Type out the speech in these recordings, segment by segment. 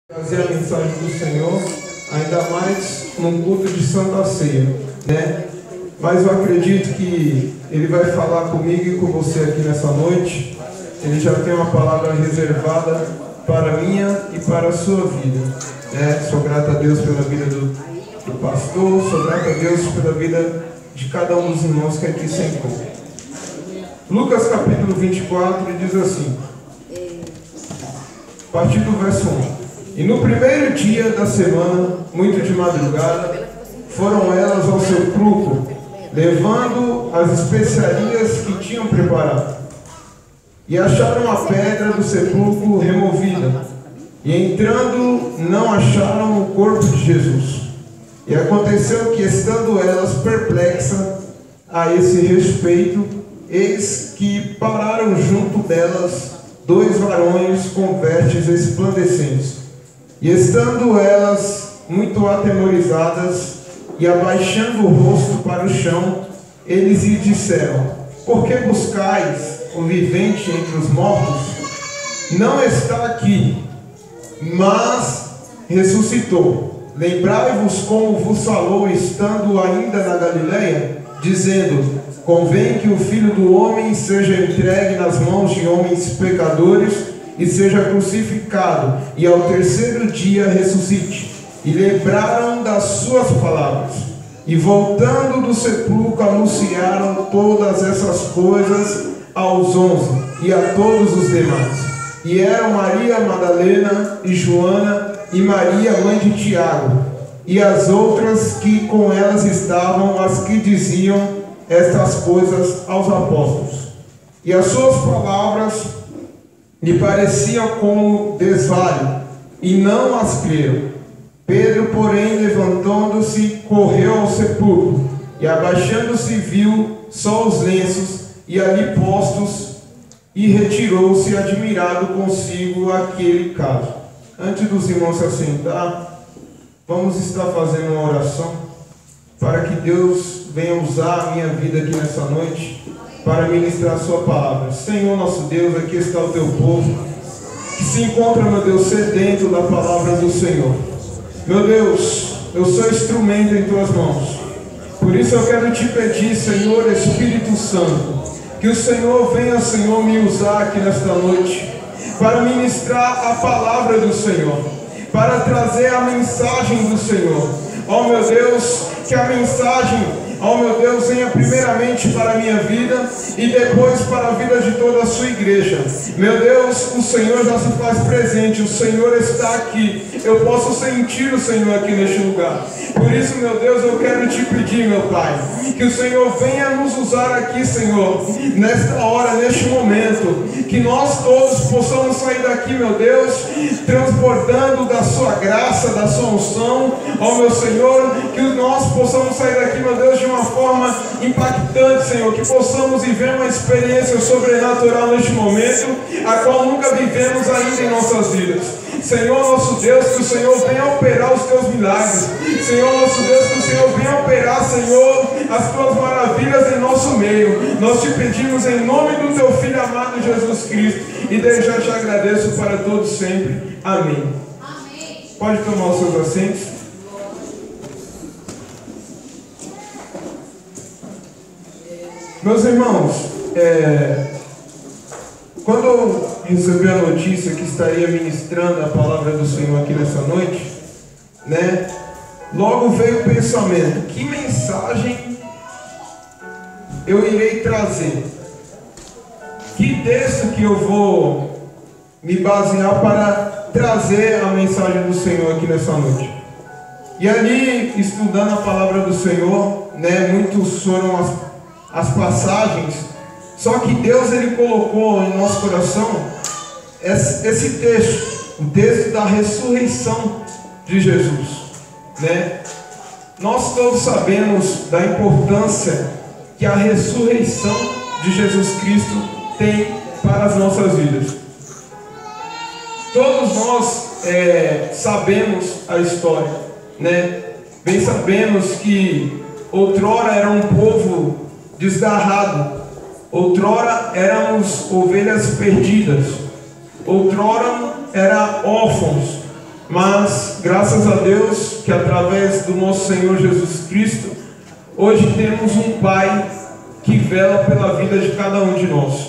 Trazer a mensagem do Senhor, ainda mais num culto de Santa Ceia, né? Mas eu acredito que Ele vai falar comigo e com você aqui nessa noite. Ele já tem uma palavra reservada para a minha e para a sua vida, né? Sou grato a Deus pela vida do pastor, sou grato a Deus pela vida de cada um dos irmãos que aqui se encontram. Lucas capítulo 24 diz assim, a partir do verso 1. E no primeiro dia da semana, muito de madrugada, foram elas ao sepulcro, levando as especiarias que tinham preparado. E acharam a pedra do sepulcro removida. E entrando, não acharam o corpo de Jesus. E aconteceu que, estando elas perplexas a esse respeito, eis que pararam junto delas 2 varões com vestes resplandecentes. E estando elas muito atemorizadas e abaixando o rosto para o chão, eles lhe disseram: por que buscais o vivente entre os mortos? Não está aqui, mas ressuscitou. Lembrai-vos como vos falou, estando ainda na Galileia, dizendo: convém que o Filho do Homem seja entregue nas mãos de homens pecadores, e seja crucificado, e ao terceiro dia ressuscite. E lembraram das suas palavras. E voltando do sepulcro, anunciaram todas essas coisas aos 11 e a todos os demais. E eram Maria Madalena e Joana e Maria, mãe de Tiago, e as outras que com elas estavam, as que diziam estas coisas aos apóstolos. E as suas palavras lhe pareciam como desvario, e não as creram. Pedro, porém, levantando-se, correu ao sepulcro, e abaixando-se viu só os lenços, e ali postos, e retirou-se admirado consigo aquele caso. Antes dos irmãos se assentar, vamos estar fazendo uma oração, para que Deus venha usar a minha vida aqui nessa noite, para ministrar a sua palavra. Senhor nosso Deus, aqui está o teu povo, que se encontra, meu Deus, sedento da palavra do Senhor. Meu Deus, eu sou instrumento em tuas mãos. Por isso eu quero te pedir, Senhor Espírito Santo, que o Senhor venha, Senhor, me usar aqui nesta noite, para ministrar a palavra do Senhor, para trazer a mensagem do Senhor. Ó meu Deus, que a mensagem, ó meu Deus, venha primeiramente para a minha vida e depois para a vida de toda a sua igreja. Meu Deus, o Senhor já se faz presente, o Senhor está aqui. Eu posso sentir o Senhor aqui neste lugar. Por isso, meu Deus, eu quero te pedir, meu Pai, que o Senhor venha nos usar aqui, Senhor, nesta hora, neste momento, que nós todos possamos sair daqui, meu Deus, transbordando da sua graça, da sua unção, ó meu Senhor, que nós possamos sair daqui, meu Deus, de uma forma impactante, Senhor, que possamos viver uma experiência sobrenatural neste momento, a qual nunca vivemos ainda em nossas vidas. Senhor nosso Deus, que o Senhor venha operar os teus milagres. Senhor nosso Deus, que o Senhor venha operar, Senhor, as tuas maravilhas em nosso meio. Nós te pedimos em nome do teu Filho amado Jesus Cristo, e desde já te agradeço para todos sempre. Amém. Amém. Pode tomar os seus assentos. Meus irmãos, quando eu recebi a notícia que estaria ministrando a palavra do Senhor aqui nessa noite, né, logo veio o pensamento: que mensagem eu irei trazer? Que texto que eu vou me basear para trazer a mensagem do Senhor aqui nessa noite? E ali, estudando a palavra do Senhor, né, muitos foram as passagens, só que Deus, Ele colocou em nosso coração esse texto, o texto da ressurreição de Jesus, né? Nós todos sabemos da importância que a ressurreição de Jesus Cristo tem para as nossas vidas. Todos nós sabemos a história, né? Bem sabemos que outrora era um povo desgarrado, outrora éramos ovelhas perdidas, outrora era órfãos, Mas graças a Deus que através do nosso Senhor Jesus Cristo, hoje temos um Pai que vela pela vida de cada um de nós.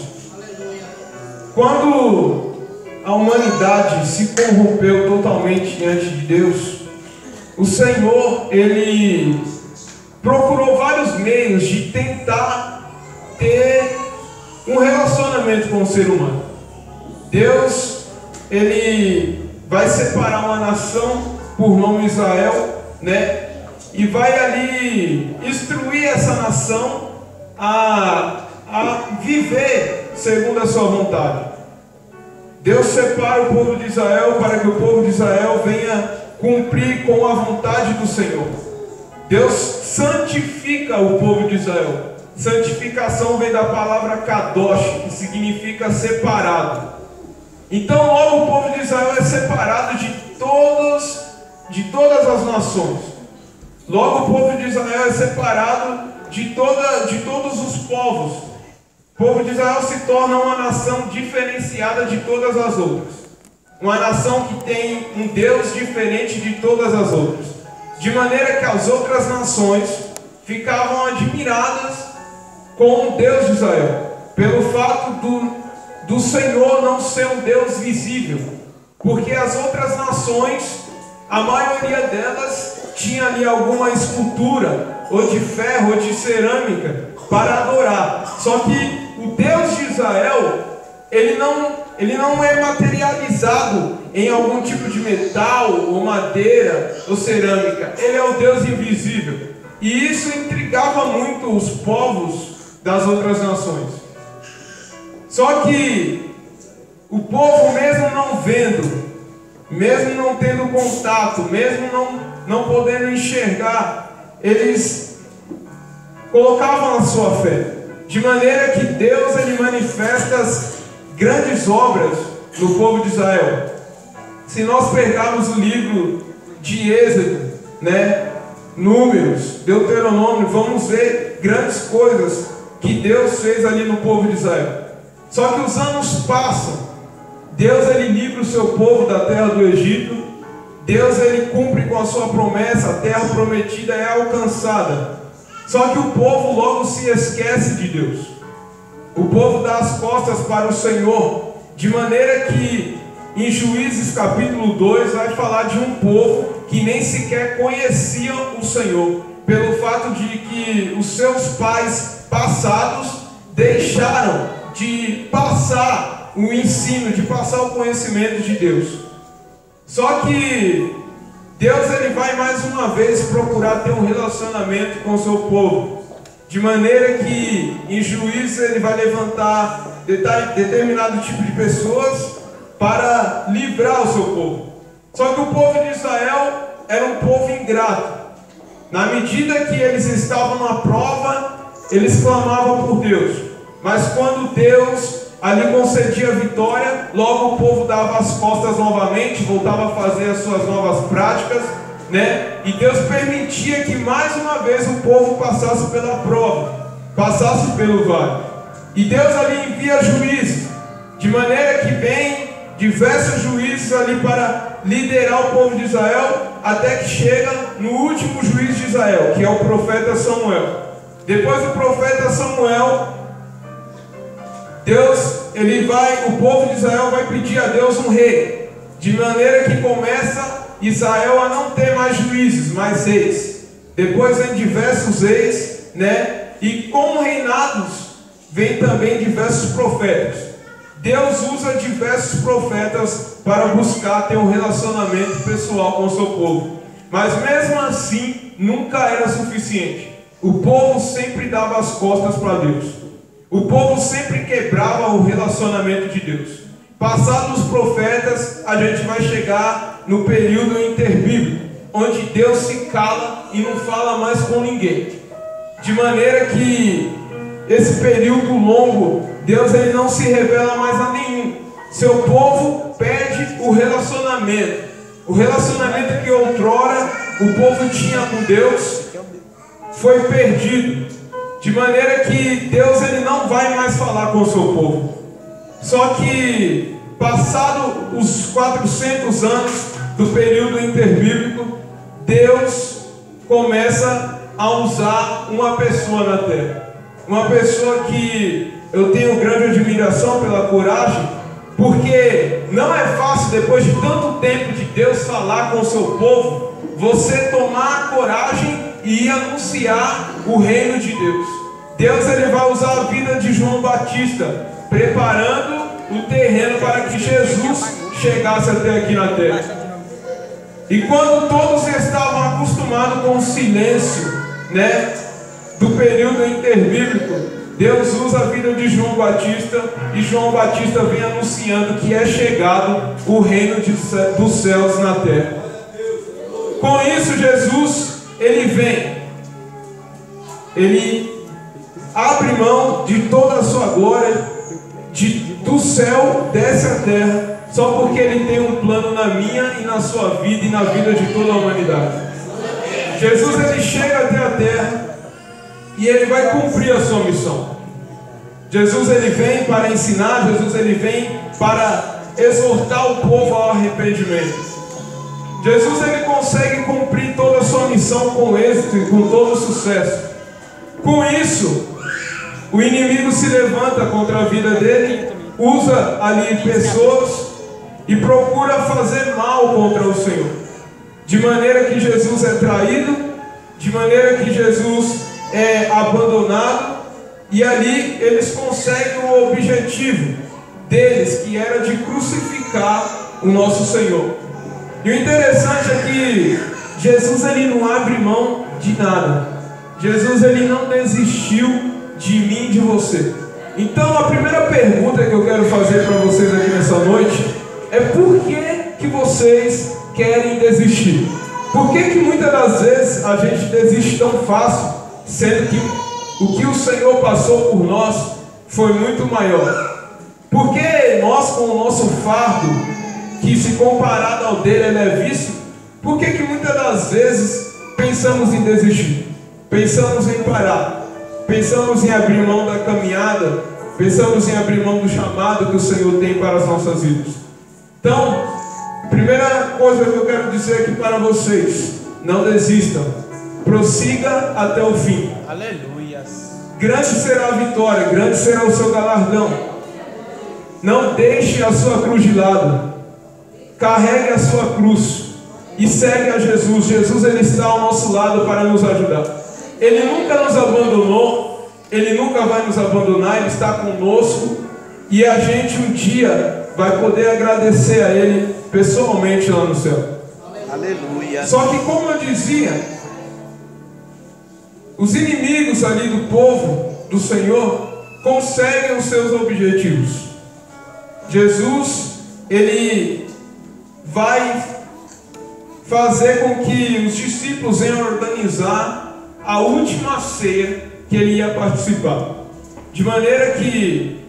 Quando a humanidade se corrompeu totalmente diante de Deus, o Senhor, Ele procurou vários meios de tentar ter um relacionamento com o ser humano. Deus, Ele vai separar uma nação por nome Israel, né? E vai ali instruir essa nação a viver segundo a sua vontade. Deus separa o povo de Israel para que o povo de Israel venha cumprir com a vontade do Senhor. Deus santifica o povo de Israel. Santificação vem da palavra kadosh, que significa separado. Então logo o povo de Israel é separado de todas as nações. Logo o povo de Israel é separado de todos os povos. O povo de Israel se torna uma nação diferenciada de todas as outras. Uma nação que tem um Deus diferente de todas as outras. De maneira que as outras nações ficavam admiradas com o Deus de Israel. Pelo fato do Senhor não ser um Deus visível. Porque as outras nações, a maioria delas tinha ali alguma escultura, ou de ferro, ou de cerâmica, para adorar. Só que o Deus de Israel, ele não é materializado em algum tipo de metal, ou madeira, ou cerâmica. Ele é o Deus invisível. E isso intrigava muito os povos das outras nações. Só que o povo, mesmo não vendo, mesmo não tendo contato, mesmo não podendo enxergar, eles colocavam a sua fé. De maneira que Deus, Ele manifesta as grandes obras no povo de Israel. Se nós pegarmos o livro de Êxodo, né, Números, Deuteronômio, vamos ver grandes coisas que Deus fez ali no povo de Israel. Só que os anos passam. Deus, Ele livra o seu povo da terra do Egito. Deus, Ele cumpre com a sua promessa. A terra prometida é alcançada. Só que o povo logo se esquece de Deus. O povo dá as costas para o Senhor. De maneira que em Juízes capítulo 2 vai falar de um povo que nem sequer conhecia o Senhor. Pelo fato de que os seus pais passados deixaram de passar o ensino, de passar o conhecimento de Deus. Só que Deus, Ele vai mais uma vez procurar ter um relacionamento com o seu povo. De maneira que em Juízes Ele vai levantar determinado tipo de pessoas para livrar o seu povo. Só que o povo de Israel era um povo ingrato. Na medida que eles estavam na prova, eles clamavam por Deus. Mas quando Deus ali concedia a vitória, logo o povo dava as costas novamente, voltava a fazer as suas novas práticas, né? E Deus permitia que mais uma vez o povo passasse pela prova, passasse pelo vale. E Deus ali envia juízes, de maneira que vem diversos juízes ali para liderar o povo de Israel, até que chega no último juiz de Israel, que é o profeta Samuel. Depois do profeta Samuel, o povo de Israel vai pedir a Deus um rei, de maneira que começa Israel a não ter mais juízes, mas reis. Depois vem diversos reis, né? E com reinados vem também diversos profetas. Deus usa diversos profetas para buscar ter um relacionamento pessoal com o seu povo. Mas mesmo assim, nunca era suficiente. O povo sempre dava as costas para Deus. O povo sempre quebrava o relacionamento de Deus. Passados os profetas, a gente vai chegar no período interbíblico, onde Deus se cala e não fala mais com ninguém. De maneira que esse período longo, Deus, ele não se revela mais a nenhum. Seu povo perde o relacionamento. O relacionamento que outrora o povo tinha com Deus foi perdido. De maneira que Deus, ele não vai mais falar com o seu povo. Só que passado os 400 anos, do período interbíblico, Deus começa a usar uma pessoa na terra. Uma pessoa que eu tenho grande admiração pela coragem, porque não é fácil, depois de tanto tempo de Deus falar com o seu povo, você tomar a coragem e ir anunciar o reino de Deus. Deus ele vai usar a vida de João Batista, preparando o terreno para que Jesus chegasse até aqui na terra. E quando todos estavam acostumados com o silêncio, né, do período interbíblico, Deus usa a vida de João Batista, e João Batista vem anunciando que é chegado o reino dos céus na terra. Com isso, Jesus, ele vem, ele abre mão de toda a sua glória, do céu desce à terra, só porque ele tem um plano na minha e na sua vida e na vida de toda a humanidade. Jesus, ele chega até a terra e ele vai cumprir a sua missão. Jesus, ele vem para ensinar, Jesus, ele vem para exortar o povo ao arrependimento. Jesus, ele consegue cumprir toda a sua missão com êxito e com todo sucesso. Com isso, o inimigo se levanta contra a vida dele, usa ali pessoas e procura fazer mal contra o Senhor. De maneira que Jesus é traído, de maneira que Jesus é abandonado, e ali eles conseguem o objetivo deles, que era de crucificar o nosso Senhor. E o interessante é que Jesus ele não abre mão de nada. Jesus ele não desistiu de mim e de você. Então a primeira pergunta que eu quero fazer para vocês aqui nessa noite é: por que vocês querem desistir? Por que muitas das vezes a gente desiste tão fácil, sendo que o que o Senhor passou por nós foi muito maior? Porque nós, com o nosso fardo, que se comparado ao dele é levíssimo, por que muitas das vezes pensamos em desistir? Pensamos em parar, pensamos em abrir mão da caminhada, pensamos em abrir mão do chamado que o Senhor tem para as nossas vidas. Então, a primeira coisa que eu quero dizer aqui para vocês: não desistam, prossiga até o fim. Aleluia. Grande será a vitória, grande será o seu galardão. Não deixe a sua cruz de lado, carregue a sua cruz e segue a Jesus. Jesus ele está ao nosso lado para nos ajudar. Ele nunca nos abandonou, ele nunca vai nos abandonar, ele está conosco, e a gente um dia vai poder agradecer a ele pessoalmente lá no céu. Aleluia. Só que, como eu dizia, os inimigos ali do povo do Senhor conseguem os seus objetivos. Jesus, ele vai fazer com que os discípulos venham organizar a última ceia que ele ia participar, de maneira que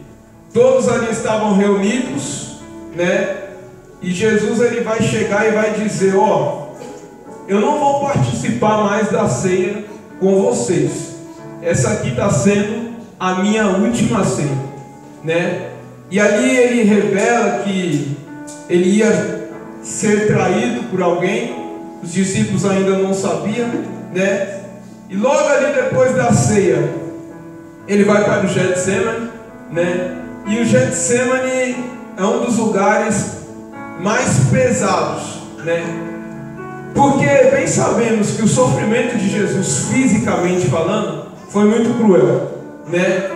todos ali estavam reunidos, né? E Jesus ele vai chegar e vai dizer: ó, eu não vou participar mais da ceia com vocês. Essa aqui está sendo a minha última ceia, né? E ali ele revela que ele ia ser traído por alguém. Os discípulos ainda não sabiam, né? E logo ali depois da ceia, ele vai para o Getsemane, né? E o Getsemane é um dos lugares mais pesados, né? Porque bem sabemos que o sofrimento de Jesus, fisicamente falando, foi muito cruel, né?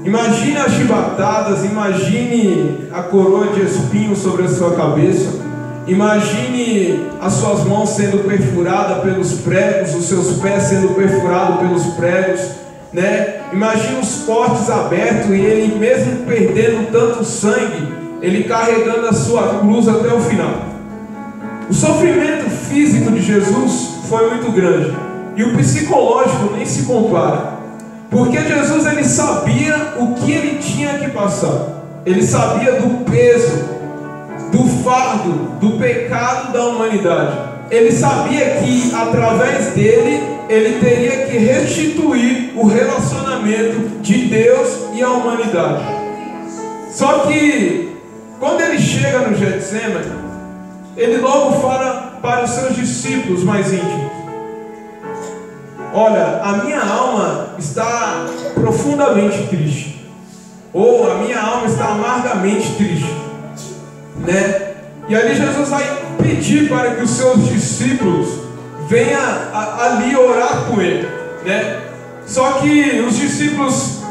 Imagine as chibatadas, imagine a coroa de espinhos sobre a sua cabeça, imagine as suas mãos sendo perfuradas pelos pregos, os seus pés sendo perfurados pelos pregos, né? Imagine os cortes abertos e ele, mesmo perdendo tanto sangue, ele carregando a sua cruz até o final. O sofrimento físico de Jesus foi muito grande, e o psicológico nem se compara, porque Jesus ele sabia o que ele tinha que passar. Ele sabia do peso, do fardo, do pecado da humanidade. Ele sabia que através dele ele teria que restituir o relacionamento de Deus e a humanidade. Só que quando ele chega no Getsemane, ele logo fala para os seus discípulos mais íntimos: olha, a minha alma está profundamente triste, ou a minha alma está amargamente triste, né? E ali Jesus vai pedir para que os seus discípulos venham ali orar com ele, né? Só que os discípulos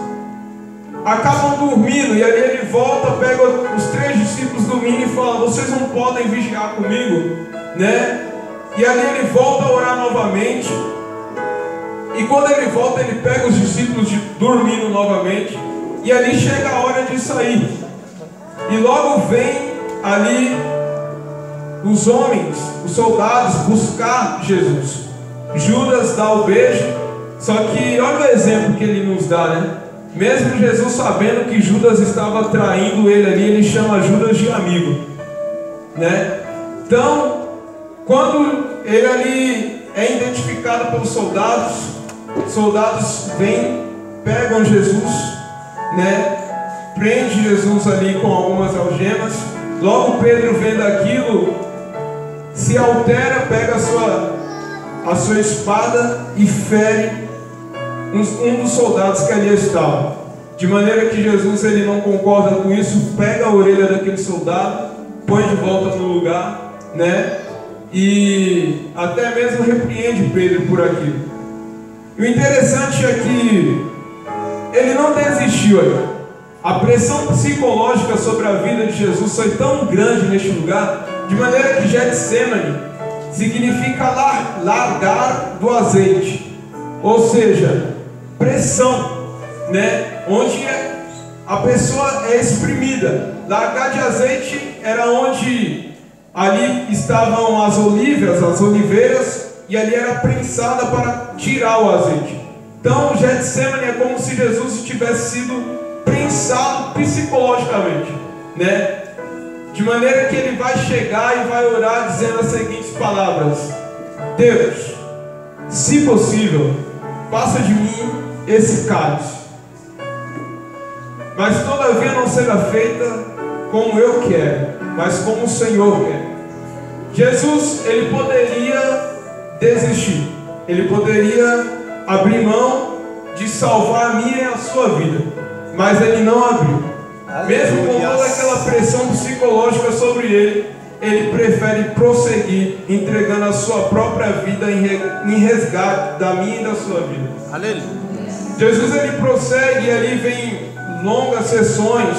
acabam dormindo, e ali ele volta, pega os 3 discípulos dormindo e fala: vocês não podem vigiar comigo, né? E ali ele volta a orar novamente, e quando ele volta, ele pega os discípulos dormindo novamente, e ali chega a hora de sair, e logo vem ali os homens, os soldados, buscar Jesus. Judas dá o beijo, só que olha o exemplo que ele nos dá, né? Mesmo Jesus sabendo que Judas estava traindo ele ali, ele chama Judas de amigo, né? Então, quando ele ali é identificado pelos soldados, os soldados vêm, pegam Jesus, né? Prende Jesus ali com algumas algemas. Logo Pedro, vendo aquilo, se altera, pega a sua espada e fere um dos soldados que ali estava. De maneira que Jesus, ele não concorda com isso, pega a orelha daquele soldado, põe de volta no lugar, né? E até mesmo repreende Pedro por aquilo. E o interessante é que ele não desistiu aí. A pressão psicológica sobre a vida de Jesus foi tão grande neste lugar, de maneira que Getsemane significa largar do azeite, ou seja, pressão, né? Onde a pessoa é exprimida. Largar de azeite era onde ali estavam as oliveiras, e ali era prensada para tirar o azeite. Então Getsemane é como se Jesus tivesse sido prensado psicologicamente, né? De maneira que ele vai chegar e vai orar dizendo as seguintes palavras: Deus, se possível, passa de mim esse cálice, mas todavia não será feita como eu quero, mas como o Senhor quer. Jesus, ele poderia desistir, ele poderia abrir mão de salvar a minha e a sua vida, mas ele não abriu. Mesmo com toda aquela pressão psicológica sobre ele, ele prefere prosseguir, entregando a sua própria vida em resgate da minha e da sua vida. Aleluia. Jesus, ele prossegue, e ali vem longas sessões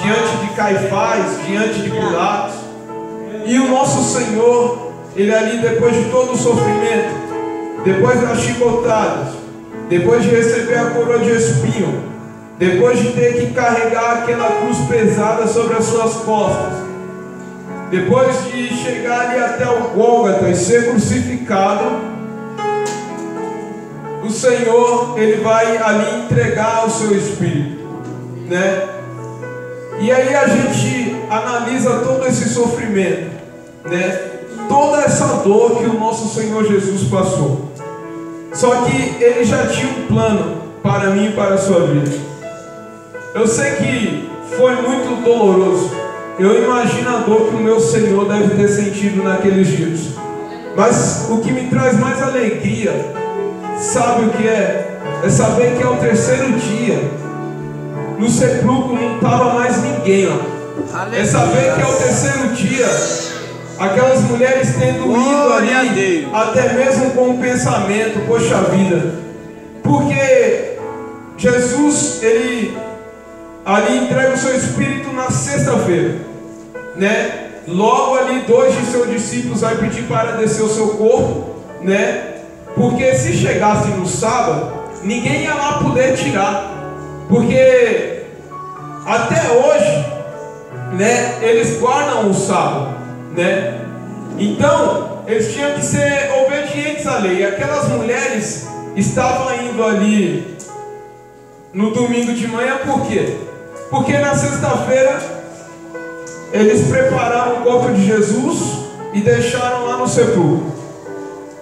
diante de Caifás, diante de Pilatos. E o nosso Senhor, ele ali, depois de todo o sofrimento, depois das chicotadas, depois de receber a coroa de espinho, depois de ter que carregar aquela cruz pesada sobre as suas costas, depois de chegar ali até o Gólgota e ser crucificado, o Senhor, ele vai ali entregar o seu espírito, né? E aí a gente analisa todo esse sofrimento, né? Toda essa dor que o nosso Senhor Jesus passou. Só que ele já tinha um plano para mim e para a sua vida. Eu sei que foi muito doloroso. Eu imagino a dor que o meu Senhor deve ter sentido naqueles dias. Mas o que me traz mais alegria, sabe o que é? É saber que ao terceiro dia, no sepulcro não estava mais ninguém lá. É saber que ao terceiro dia, aquelas mulheres tendo ido ali, até mesmo com o pensamento: poxa vida, porque Jesus, ele ali entrega o seu espírito na sexta-feira, né? Logo ali 2 de seus discípulos vai pedir para descer o seu corpo, né? Porque se chegasse no sábado, ninguém ia lá poder tirar, porque até hoje, né, eles guardam o sábado, né? Então eles tinham que ser obedientes à lei. Aquelas mulheres estavam indo ali no domingo de manhã, por quê? Porque na sexta-feira eles prepararam o corpo de Jesus e deixaram lá no sepulcro.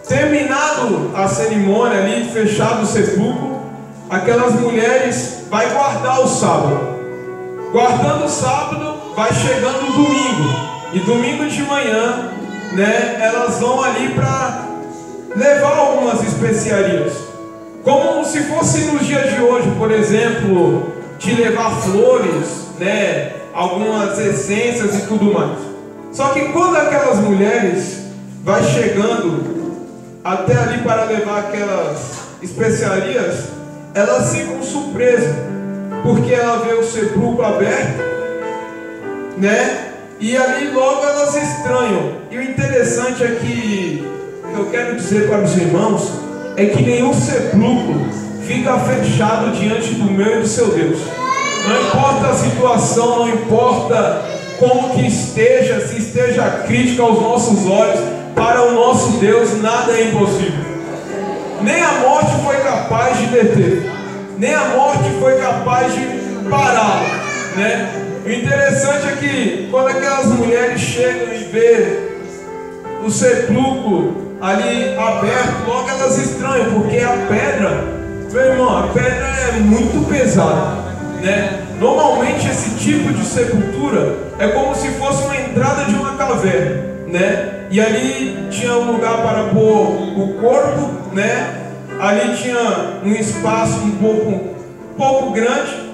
Terminado a cerimônia ali, fechado o sepulcro, aquelas mulheres vai guardar o sábado. Guardando o sábado, vai chegando o domingo. E domingo de manhã, né, elas vão ali para levar algumas especiarias, como se fosse nos dias de hoje, por exemplo, de levar flores, né, algumas essências e tudo mais. Só que quando aquelas mulheres vai chegando até ali para levar aquelas especiarias, elas ficam surpresas, porque ela vê o sepulcro aberto, né? E ali logo elas estranham. E o interessante é que eu quero dizer para os irmãos é que nenhum sepulcro fica fechado diante do meu e do seu Deus. Não importa a situação, não importa como que esteja, se esteja crítica aos nossos olhos, para o nosso Deus nada é impossível. Nem a morte foi capaz de deter, nem a morte foi capaz de parar, né? O interessante é que quando aquelas mulheres chegam e vê o sepulcro ali aberto, logo elas estranham, porque a pedra, meu irmão, a pedra é muito pesada, né? Normalmente esse tipo de sepultura é como se fosse uma entrada de uma caverna, né? E ali tinha um lugar para pôr o corpo, né? Ali tinha um espaço um pouco grande,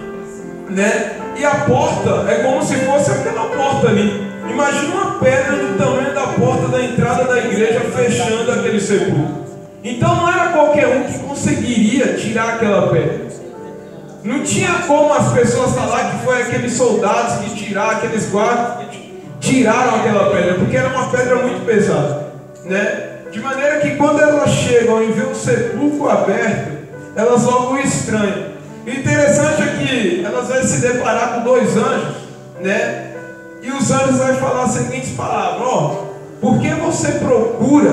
né? E a porta é como se fosse aquela porta ali. Imagina uma pedra do tamanho da porta da entrada da igreja fechando aquele sepulcro. Então não era qualquer um que conseguiria tirar aquela pedra. Não tinha como as pessoas falar que foi aqueles soldados que tiraram, aqueles guardas que tiraram aquela pedra, porque era uma pedra muito pesada, né? De maneira que quando elas chegam e vê o sepulcro aberto, elas logo estranham. O interessante é que elas vão se deparar com dois anjos, né? E os anjos vão falar as seguintes palavras: ó, por que você procura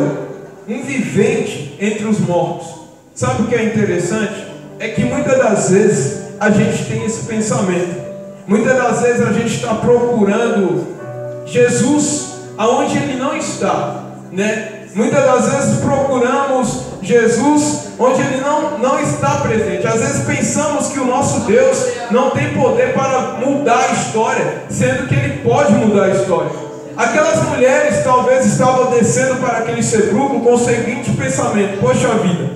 um vivente entre os mortos? Sabe o que é interessante? É que muitas das vezes a gente tem esse pensamento. Muitas das vezes a gente está procurando Jesus aonde Ele não está, né? Muitas das vezes procuramos Jesus onde Ele não está presente. Às vezes pensamos que o nosso Deus não tem poder para mudar a história, sendo que Ele pode mudar a história. Aquelas mulheres talvez estavam descendo para aquele sepulcro com o seguinte pensamento: poxa vida,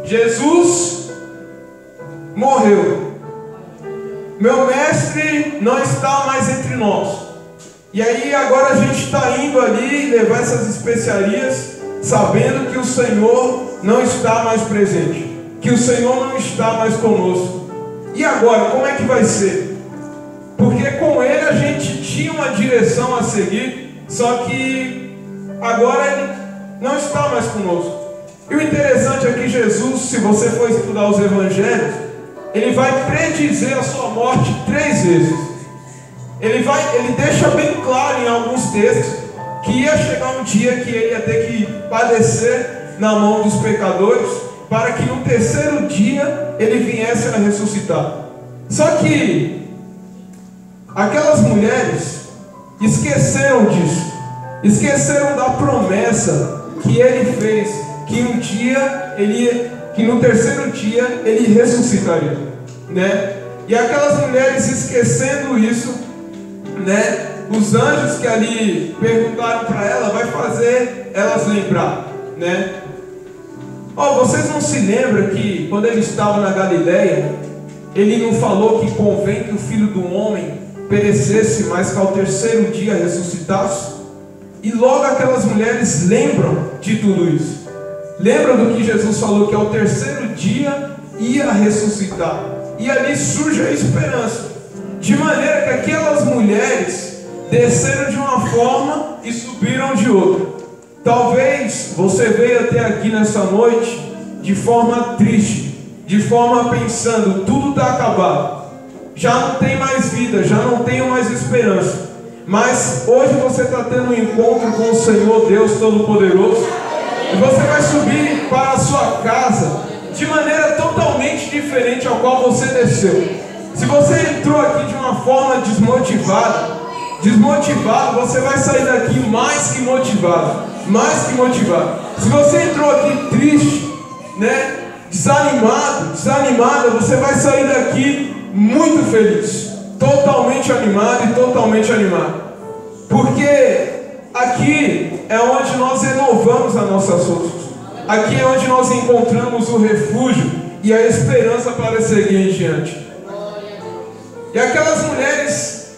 Jesus morreu, meu mestre não está mais entre nós. E aí agora a gente está indo ali levar essas especiarias, sabendo que o Senhor não está mais presente, que o Senhor não está mais conosco. E agora, como é que vai ser? Porque com Ele a gente tinha uma direção a seguir, só que agora Ele não está mais conosco. E o interessante é que Jesus, se você for estudar os evangelhos, Ele vai predizer a sua morte 3 vezes. Ele deixa bem claro em alguns textos que ia chegar um dia que Ele ia ter que padecer na mão dos pecadores, para que no 3º dia Ele viesse a ressuscitar. Só que aquelas mulheres esqueceram disso, esqueceram da promessa que Ele fez, que um dia que no 3º dia Ele ressuscitaria, né? E aquelas mulheres esquecendo isso, né? Os anjos que ali perguntaram para ela, vai fazer elas lembrar, né? Vocês não se lembram que quando Ele estava na Galileia, Ele não falou que convém que o Filho do Homem perecesse, mas que ao 3º dia ressuscitasse? E logo aquelas mulheres lembram de tudo isso. Lembram do que Jesus falou, que ao 3º dia ia ressuscitar. E ali surge a esperança. De maneira que aquelas mulheres desceram de uma forma e subiram de outra. Talvez você veio até aqui nessa noite de forma triste, de forma pensando, tudo está acabado, já não tem mais vida, já não tenho mais esperança. Mas hoje você está tendo um encontro com o Senhor Deus Todo-Poderoso, e você vai subir para a sua casa de maneira totalmente diferente ao qual você desceu. Se você entrou aqui de uma forma desmotivado, você vai sair daqui mais que motivado, mais que motivado. Se você entrou aqui triste, né, desanimada, você vai sair daqui muito feliz, totalmente animado e totalmente animado. Porque aqui é onde nós renovamos as nossas forças. Aqui é onde nós encontramos o refúgio e a esperança para seguir em diante. E aquelas mulheres,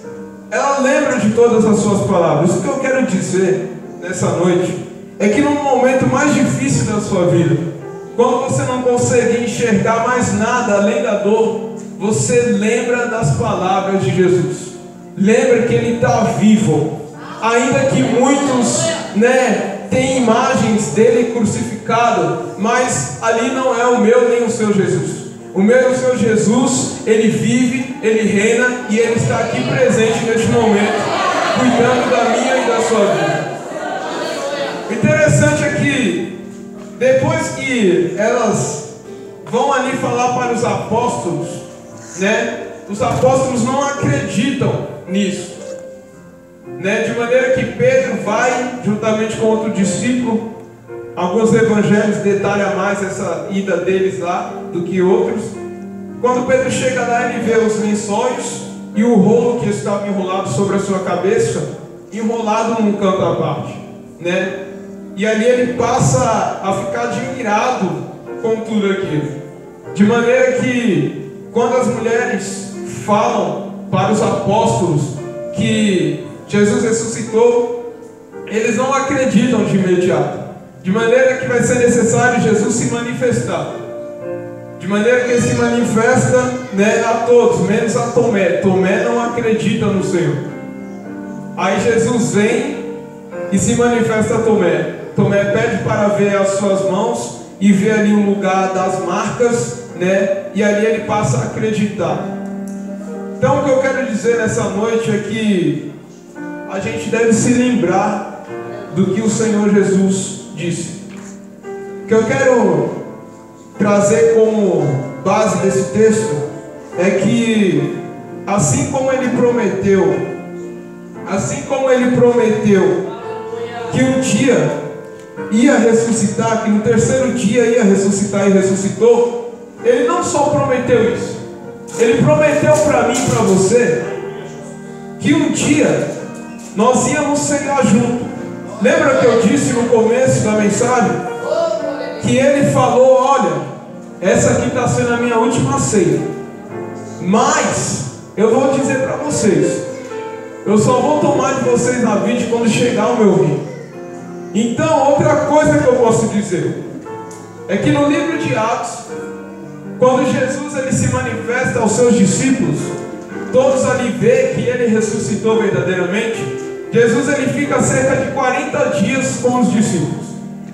elas lembram de todas as suas palavras. O que eu quero dizer nessa noite é que no momento mais difícil da sua vida, quando você não consegue enxergar mais nada além da dor, você lembra das palavras de Jesus. Lembra que Ele está vivo. Ainda que muitos, têm imagens dele crucificado, mas ali não é o meu nem o seu Jesus. O meu e o seu Jesus, Ele vive, Ele reina e Ele está aqui presente neste momento, cuidando da minha e da sua vida. O interessante é que depois que elas vão ali falar para os apóstolos, os apóstolos não acreditam nisso, de maneira que Pedro vai juntamente com outro discípulo. Alguns evangelhos detalham mais essa ida deles lá do que outros. Quando Pedro chega lá, ele vê os lençóis e o rolo que estava enrolado sobre a sua cabeça, enrolado num canto à parte, E ali ele passa a ficar admirado com tudo aquilo. De maneira que, quando as mulheres falam para os apóstolos que Jesus ressuscitou, eles não acreditam de imediato. De maneira que vai ser necessário Jesus se manifestar. De maneira que ele se manifesta a todos, menos a Tomé. Tomé não acredita no Senhor. Aí Jesus vem e se manifesta a Tomé. Tomé pede para ver as suas mãos e ver ali o lugar das marcas, e ali ele passa a acreditar. Então o que eu quero dizer nessa noite é que a gente deve se lembrar do que o Senhor Jesus disse. O que eu quero trazer como base desse texto é que assim como ele prometeu que um dia ia ressuscitar, que no terceiro dia ia ressuscitar e ressuscitou, ele não só prometeu isso, ele prometeu para mim e para você que um dia nós íamos cegar junto. Lembra que eu disse no começo da mensagem que ele falou: olha, essa aqui está sendo a minha última ceia, mas eu vou dizer para vocês, eu só vou tomar de vocês na vida quando chegar o meu vinho. Então, outra coisa que eu posso dizer é que no livro de Atos, quando Jesus ele se manifesta aos seus discípulos, todos ali veem que ele ressuscitou verdadeiramente. Jesus ele fica cerca de 40 dias com os discípulos.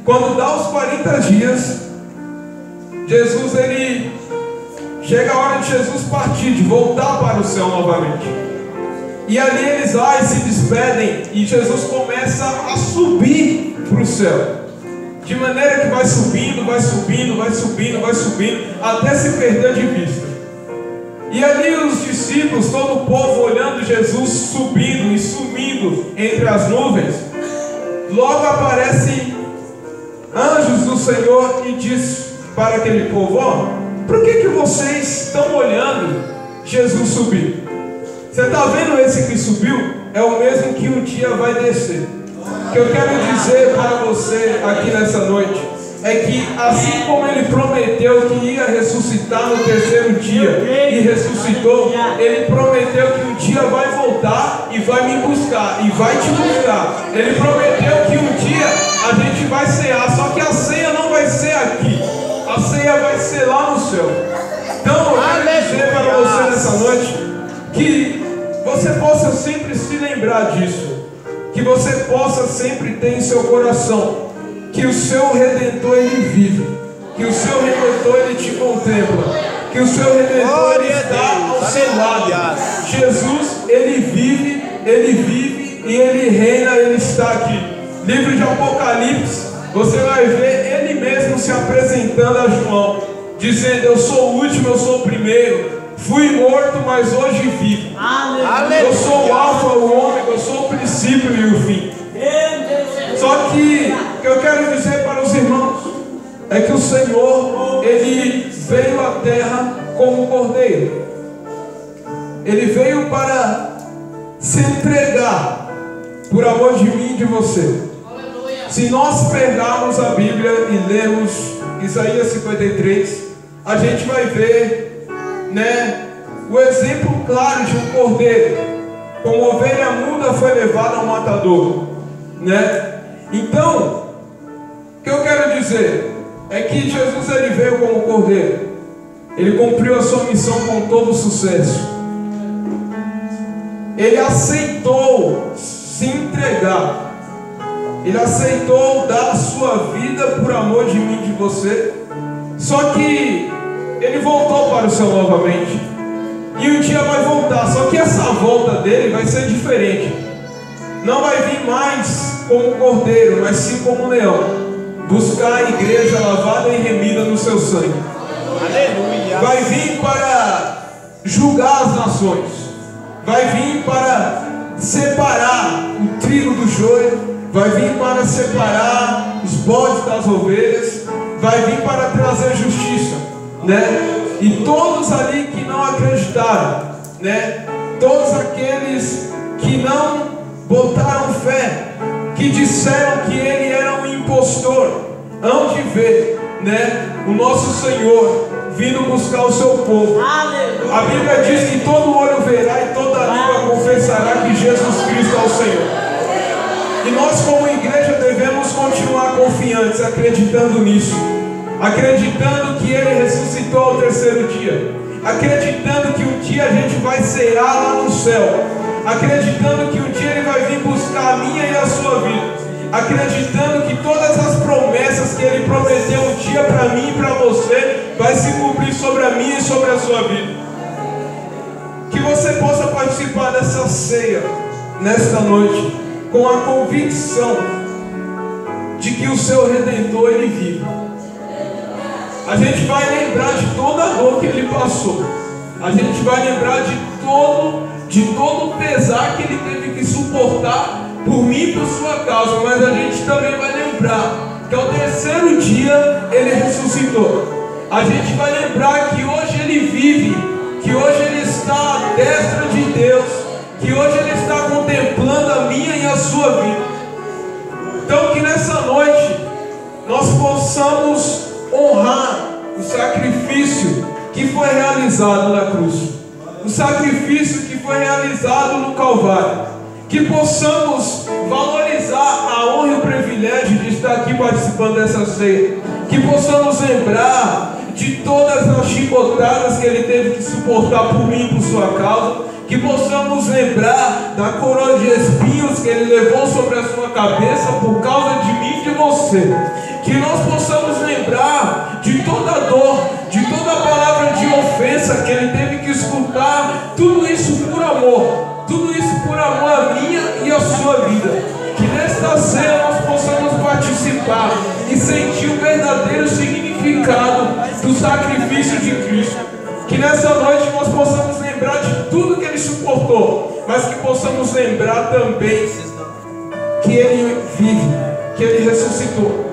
Quando dá os 40 dias, Jesus ele chega a hora de Jesus partir, de voltar para o céu novamente. E ali eles lá e se despedem, e Jesus começa a subir para o céu. De maneira que vai subindo, vai subindo, vai subindo, vai subindo, até se perder de vista. E ali os discípulos, todo o povo olhando Jesus subindo e sumindo entre as nuvens, logo aparecem anjos do Senhor e diz para aquele povo: ó, por que vocês estão olhando Jesus subir? Você está vendo esse que subiu? É o mesmo que um dia vai descer. O que eu quero dizer para você aqui nessa noite é que assim como ele prometeu que ia ressuscitar no terceiro dia e ressuscitou, ele prometeu que um dia vai voltar e vai me buscar e vai te buscar. Ele prometeu que um dia a gente vai cear, só que a ceia não vai ser aqui, a ceia vai ser lá no céu. Então eu quero dizer para você nessa noite que você possa sempre se lembrar disso, que você possa sempre ter em seu coração que o seu Redentor ele vive, que o seu Redentor ele te contempla, que o seu Redentor ele está ao seu lado. Jesus ele vive e ele reina, ele está aqui. Livro de Apocalipse, você vai ver ele mesmo se apresentando a João, dizendo: eu sou o último, eu sou o primeiro. Fui morto, mas hoje vivo. Eu sou o alfa, o ômega, eu sou o princípio e o fim. Só que o que eu quero dizer para os irmãos é que o Senhor, ele veio à terra como cordeiro. Ele veio para se entregar por amor de mim e de você. Se nós pegarmos a Bíblia e lermos Isaías 53, a gente vai ver, né, o exemplo claro de um cordeiro, como ovelha muda foi levada ao matador, né? Então, o que eu quero dizer é que Jesus ele veio como cordeiro, ele cumpriu a sua missão com todo sucesso, ele aceitou se entregar, ele aceitou dar a sua vida por amor de mim e de você. Só que ele voltou para o céu novamente, e um dia vai voltar. Só que essa volta dele vai ser diferente. Não vai vir mais como cordeiro, mas sim como leão, buscar a igreja lavada e remida no seu sangue. Aleluia. Vai vir para julgar as nações, vai vir para separar o trigo do joio, vai vir para separar os bodes das ovelhas, vai vir para trazer justiça, né? E todos ali que não acreditaram, né? Todos aqueles que não botaram fé, que disseram que ele era um impostor, hão de ver, né, o nosso Senhor vindo buscar o seu povo. A Bíblia diz que todo olho verá e toda língua confessará que Jesus Cristo é o Senhor. E nós como igreja devemos continuar confiantes, acreditando nisso, acreditando que ele ressuscitou ao terceiro dia, acreditando que um dia a gente vai cear lá no céu, acreditando que um dia ele vai vir buscar a minha e a sua vida, acreditando que todas as promessas que ele prometeu um dia para mim e para você vai se cumprir sobre a minha e sobre a sua vida. Que você possa participar dessa ceia nesta noite com a convicção de que o seu Redentor ele vive. A gente vai lembrar de toda a dor que ele passou, a gente vai lembrar de todo o pesar que ele teve que suportar por mim e por sua causa, mas a gente também vai lembrar que ao terceiro dia ele ressuscitou. A gente vai lembrar que hoje ele vive, que hoje ele está à destra de Deus, que hoje ele está contemplando a minha e a sua vida. Então que nessa noite nós possamos honrar o sacrifício que foi realizado na cruz, o sacrifício que foi realizado no Calvário, que possamos valorizar a honra e o privilégio de estar aqui participando dessa ceia, que possamos lembrar de todas as chicotadas que ele teve que suportar por mim e por sua causa, que possamos lembrar da coroa de espinhos que ele levou sobre a sua cabeça por causa de mim e de você, que nós possamos lembrar de toda a dor, de toda a palavra de ofensa que ele teve que escutar, tudo isso por amor, tudo isso por amor a minha e a sua vida. Que nesta ceia nós possamos participar e sentir o verdadeiro significado do sacrifício de Cristo. Que nessa noite nós possamos lembrar de tudo que ele suportou, mas que possamos lembrar também que ele vive, que ele ressuscitou.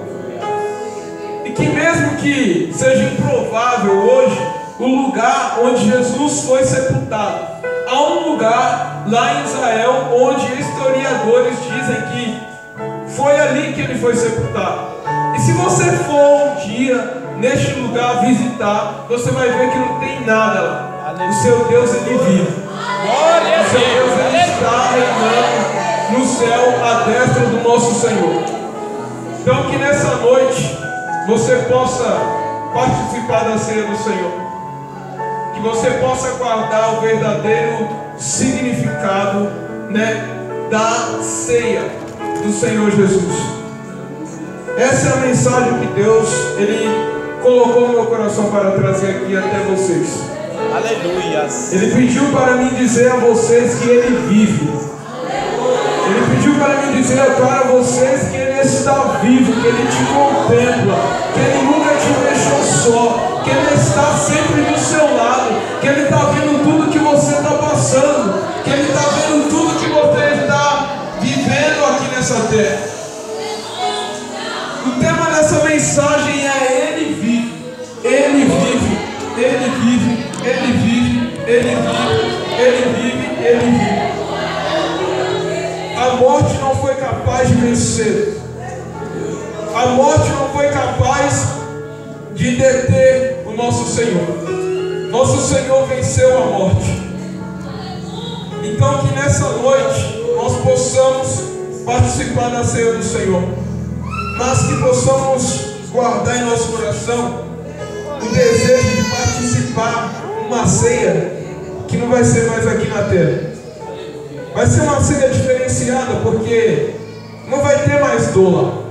E que mesmo que seja improvável hoje o lugar onde Jesus foi sepultado, há um lugar lá em Israel onde historiadores dizem que foi ali que ele foi sepultado. E se você for um dia neste lugar visitar, você vai ver que não tem nada lá. O seu Deus ele vive. O seu Deus ele está reinando no céu à destra do nosso Senhor. Então que nessa noite você possa participar da ceia do Senhor, que você possa guardar o verdadeiro significado, né, da ceia do Senhor Jesus. Essa é a mensagem que Deus ele colocou no meu coração para trazer aqui até vocês. Aleluia. Ele pediu para mim dizer a vocês que ele vive. Ele pediu para mim dizer para vocês que ele está vivo, que ele te contempla, que ele nunca te deixou só, que ele está sempre do seu lado, que ele está vendo tudo que você está passando, que ele está vendo tudo que você está vivendo aqui nessa terra. O tema dessa mensagem é ele vive, ele vive, ele vive, ele vive, ele vive, ele vive, ele vive. A morte não foi capaz de vencer. A morte não foi capaz de deter o nosso Senhor. Nosso Senhor venceu a morte. Então que nessa noite nós possamos participar da ceia do Senhor, mas que possamos guardar em nosso coração o desejo de participar de uma ceia que não vai ser mais aqui na terra. Vai ser uma ceia diferenciada, porque não vai ter mais dor lá.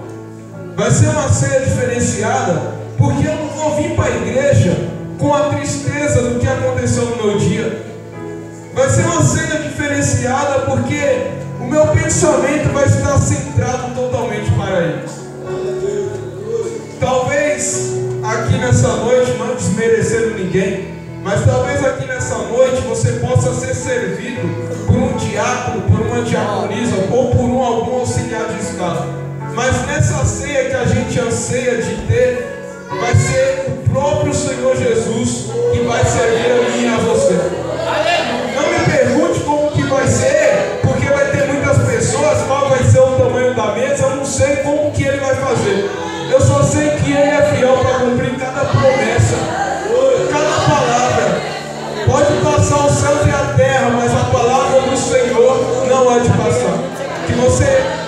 Vai ser uma ceia diferenciada, porque eu não vou vir para a igreja com a tristeza do que aconteceu no meu dia. Vai ser uma ceia diferenciada, porque o meu pensamento vai estar centrado totalmente para Ele. Talvez aqui nessa noite, não desmerecendo ninguém, mas talvez aqui nessa noite você possa ser servido por um diácono, por uma diaconisa ou por algum auxiliar de estado. Mas nessa ceia que a gente anseia de ter, vai ser o próprio Senhor Jesus que vai servir a mim e a você. Não me pergunte como que vai ser, porque vai ter muitas pessoas, qual vai ser o tamanho da mesa, eu não sei como que Ele vai fazer. Eu só sei que Ele é fiel para cumprir cada promessa, cada palavra. Pode passar o céu e a terra, mas a palavra do Senhor não há de passar. Que você